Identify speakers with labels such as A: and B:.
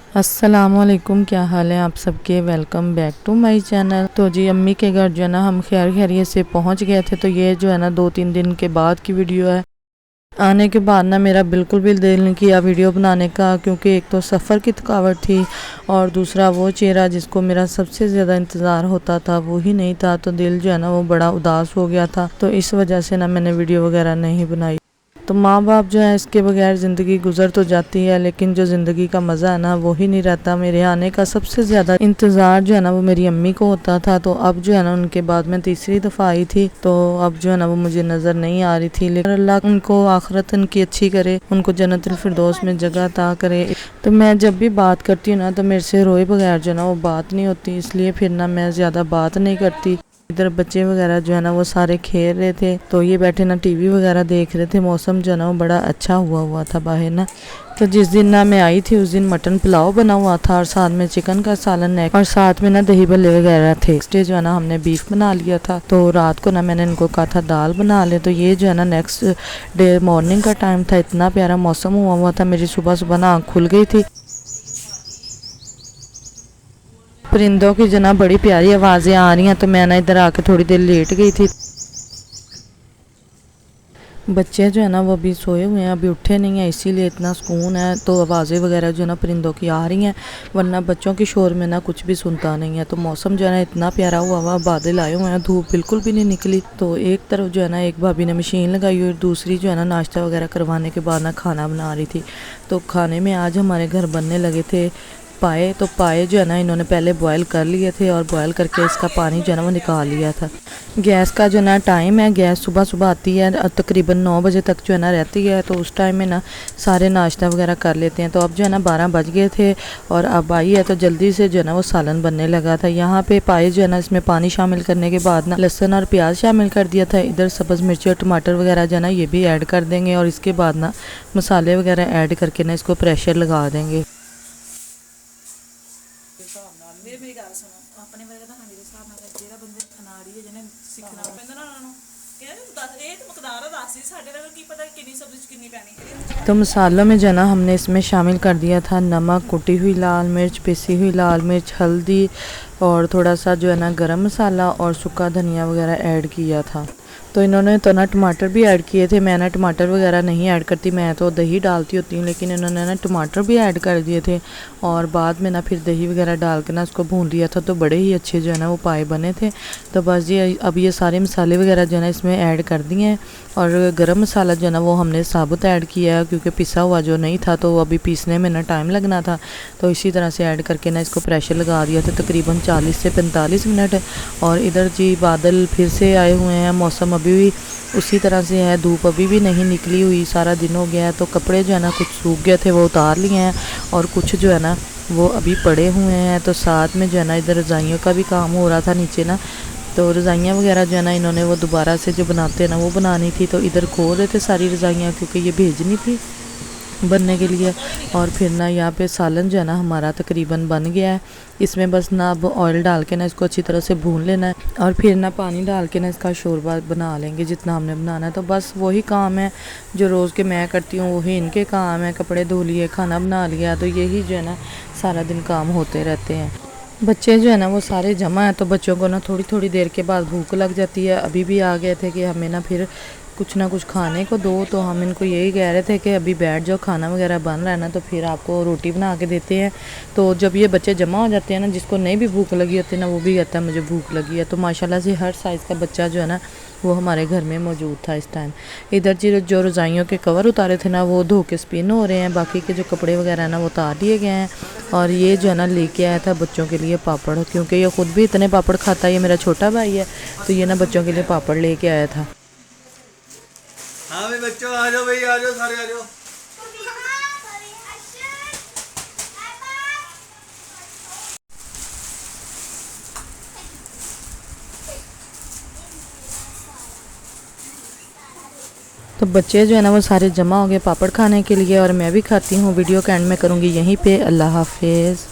A: अस्सलामुअलैकुम, क्या हाल है आप सबके। Welcome back to my channel. तो जी अम्मी के घर जो है ना हम खैरियत से पहुंच गए थे। तो ये जो है ना 2-3 दिन के बाद की वीडियो है। आने के बाद ना मेरा बिल्कुल भी दिल नहीं किया वीडियो बनाने का, क्योंकि एक तो सफ़र की थकावट थी और दूसरा वो चेहरा जिसको मेरा सबसे ज़्यादा इंतज़ार होता था वो ही नहीं था। तो दिल जो है ना वो बड़ा उदास हो गया था। तो इस वजह से ना मैंने वीडियो वगैरह नहीं बनाई। तो माँ बाप जो है इसके बगैर ज़िंदगी गुजर तो जाती है, लेकिन जो ज़िंदगी का मज़ा है ना वो ही नहीं रहता। मेरे आने का सबसे ज़्यादा इंतज़ार जो है ना वो मेरी अम्मी को होता था। तो अब जो है ना उनके बाद मैं तीसरी दफ़ा आई थी, तो अब जो है ना वो मुझे नज़र नहीं आ रही थी। लेकिन अल्लाह उनको आखिरत उनकी अच्छी करे, उनको जन्नतुल फिरदौस में जगह अता करे। तो मैं जब भी बात करती हूँ ना तो मेरे से रोए बगैर जो है ना वो बात नहीं होती, इसलिए फिर ना मैं ज़्यादा बात नहीं करती। इधर बच्चे वगैरह जो है ना वो सारे खेल रहे थे, तो ये बैठे ना टीवी वगैरह देख रहे थे। मौसम जो है ना वो बड़ा अच्छा हुआ था बाहर ना। तो जिस दिन ना मैं आई थी उस दिन मटन पुलाव बना हुआ था और साथ में चिकन का सालन है और साथ में ना दही भल्ले वगैरह थे। नेक्स्ट डे जो है ना हमने बीफ बना लिया था। तो रात को ना मैंने इनको कहा था दाल बना ले। तो ये जो है ना नेक्स्ट डे मॉर्निंग का टाइम था, इतना प्यारा मौसम हुआ था। मेरी सुबह सुबह ना आँख खुल गई थी। परिंदों की जो ना बड़ी प्यारी आवाज़ें आ रही हैं, तो मैं ना इधर आके थोड़ी देर लेट गई थी। बच्चे जो है ना वो अभी सोए हुए हैं, अभी उठे नहीं हैं, इसीलिए इतना सुकून है। तो आवाज़ें वगैरह जो है ना परिंदों की आ रही हैं, वरना बच्चों की शोर में ना कुछ भी सुनता नहीं है। तो मौसम जो है ना इतना प्यारा हुआ बादल आए हुए हैं, धूप बिल्कुल भी नहीं निकली। तो एक तरफ जो है ना एक भाभी ने मशीन लगाई और दूसरी जो है ना नाश्ता वगैरह करवाने के बाद ना खाना बना रही थी। तो खाने में आज हमारे घर बनने लगे थे पाए। तो पाए जो है ना इन्होंने पहले बॉयल कर लिए थे और बॉयल करके इसका पानी जो है ना वो निकाल लिया था। गैस का जो ना टाइम है, गैस सुबह सुबह आती है तकरीबन 9 बजे तक जो है ना रहती है। तो उस टाइम में ना सारे नाश्ता वगैरह कर लेते हैं। तो अब जो है ना 12 बज गए थे और अब आई है, तो जल्दी से जो है ना वो सालन बनने लगा था। यहाँ पे पाए जो है ना इसमें पानी शामिल करने के बाद ना लहसुन और प्याज शामिल कर दिया था। इधर सब्ज़ मिर्ची और टमाटर वगैरह जो है ना ये भी ऐड कर देंगे और इसके बाद ना मसाले वगैरह ऐड करके ना इसको प्रेशर लगा देंगे।
B: ਮੇਰੀ ਗੱਲ ਸੁਣੋ, ਆਪਣੇ ਵਰਗਾ ਤਾਂ ਹਾਨੀ ਦੇ ਹਿਸਾਬ ਨਾਲ ਜਿਹੜਾ ਬੰਦੇ ਅਨਾੜੀ ਹੈ ਜਿਹਨੇ ਸਿੱਖਣਾ ਪੈਂਦਾ ਨਾ ਉਹਨਾਂ ਨੂੰ ਕਹਿੰਦੇ ਦੱਸ ਇਹ ਤਾਂ ਮਕਦਾਰ ਦੱਸ ਸੀ ਸਾਡੇ ਨਾਲ ਕੀ ਪਤਾ ਕਿੰਨੀ ਸਬਜ਼ੀ ਚ ਕਿੰਨੀ ਪੈਣੀ।
A: तो मसालों में जो है ना हमने इसमें शामिल कर दिया था नमक, कुटी हुई लाल मिर्च, पिसी हुई लाल मिर्च, हल्दी और थोड़ा सा जो है ना गरम मसाला और सूखा धनिया वगैरह ऐड किया था। तो इन्होंने तो ना टमाटर भी ऐड किए थे। मैं ना टमाटर वगैरह नहीं ऐड करती, मैं तो दही डालती होती हूँ, लेकिन इन्होंने ना टमाटर भी ऐड कर दिए थे और बाद में ना फिर दही वगैरह डाल के ना उसको भून लिया था। तो बड़े ही अच्छे जो है ना वो पाए बने थे। तो बस जी अब ये सारे मसाले वगैरह जो है ना इसमें ऐड कर दिए हैं और गरम मसाला जो है ना वो हमने साबुत ऐड किया है, क्योंकि पिसा हुआ जो नहीं था तो अभी पीसने में ना टाइम लगना था। तो इसी तरह से ऐड करके ना इसको प्रेशर लगा दिया था तकरीबन 40 से 45 मिनट। और इधर जी बादल फिर से आए हुए हैं, मौसम अभी भी उसी तरह से है, धूप अभी भी नहीं निकली हुई, सारा दिन हो गया है। तो कपड़े जो है ना कुछ सूख गए थे वो उतार लिए हैं और कुछ जो है ना वो अभी पड़े हुए हैं। तो साथ में जो है ना इधर रज़ाइयों का भी काम हो रहा था नीचे ना। तो रज़ाइयाँ वगैरह जो है ना इन्होंने वो दोबारा से जो बनाते हैं ना वो बनानी थी। तो इधर खोल रहे थे सारी रज़ाइयाँ, क्योंकि ये भेजनी थी बनने के लिए। और फिर ना यहाँ पे सालन जो है ना हमारा तकरीबन बन गया है। इसमें बस ना अब ऑयल डाल के ना इसको अच्छी तरह से भून लेना है और फिर ना पानी डाल के ना इसका शोरबा बना लेंगे जितना हमने बनाना है। तो बस वही काम है जो रोज़ के मैं करती हूँ, वही इनके काम है। कपड़े धो लिए, खाना बना लिया, तो यही जो है ना सारा दिन काम होते रहते हैं। बच्चे जो है ना वो सारे जमा हैं, तो बच्चों को ना थोड़ी थोड़ी देर के बाद भूख लग जाती है। अभी भी आ गए थे कि हमें ना फिर कुछ ना कुछ खाने को दो। तो हम इनको यही कह रहे थे कि अभी बैठ जाओ, खाना वगैरह बन रहा है ना तो फिर आपको रोटी बना के देते हैं। तो जब ये बच्चे जमा हो जाते हैं ना, जिसको नहीं भी भूख लगी होती ना वो भी कहता है मुझे भूख लगी है। तो माशाल्लाह से हर साइज़ का बच्चा जो है ना वो हमारे घर में मौजूद था इस टाइम। इधर जो रज़ाइयों के कवर उतारे थे ना वो धो के स्पिन हो रहे हैं, बाकी के जो कपड़े वगैरह ना वो उतार दिए गए हैं। और ये जो है ना लेके आया था बच्चों के लिए पापड़, क्योंकि ये ख़ुद भी इतने पापड़ खाता है। ये मेरा छोटा भाई है, तो ये ना बच्चों के लिए पापड़ लेके आया था।
C: हाँ भाई बच्चों आ जाओ, भाई आ जाओ, सारे आ जाओ।
A: तो बच्चे जो है ना वो सारे जमा हो गए पापड़ खाने के लिए और मैं भी खाती हूँ। वीडियो का एंड में करूँगी यहीं पे। अल्लाह हाफिज़।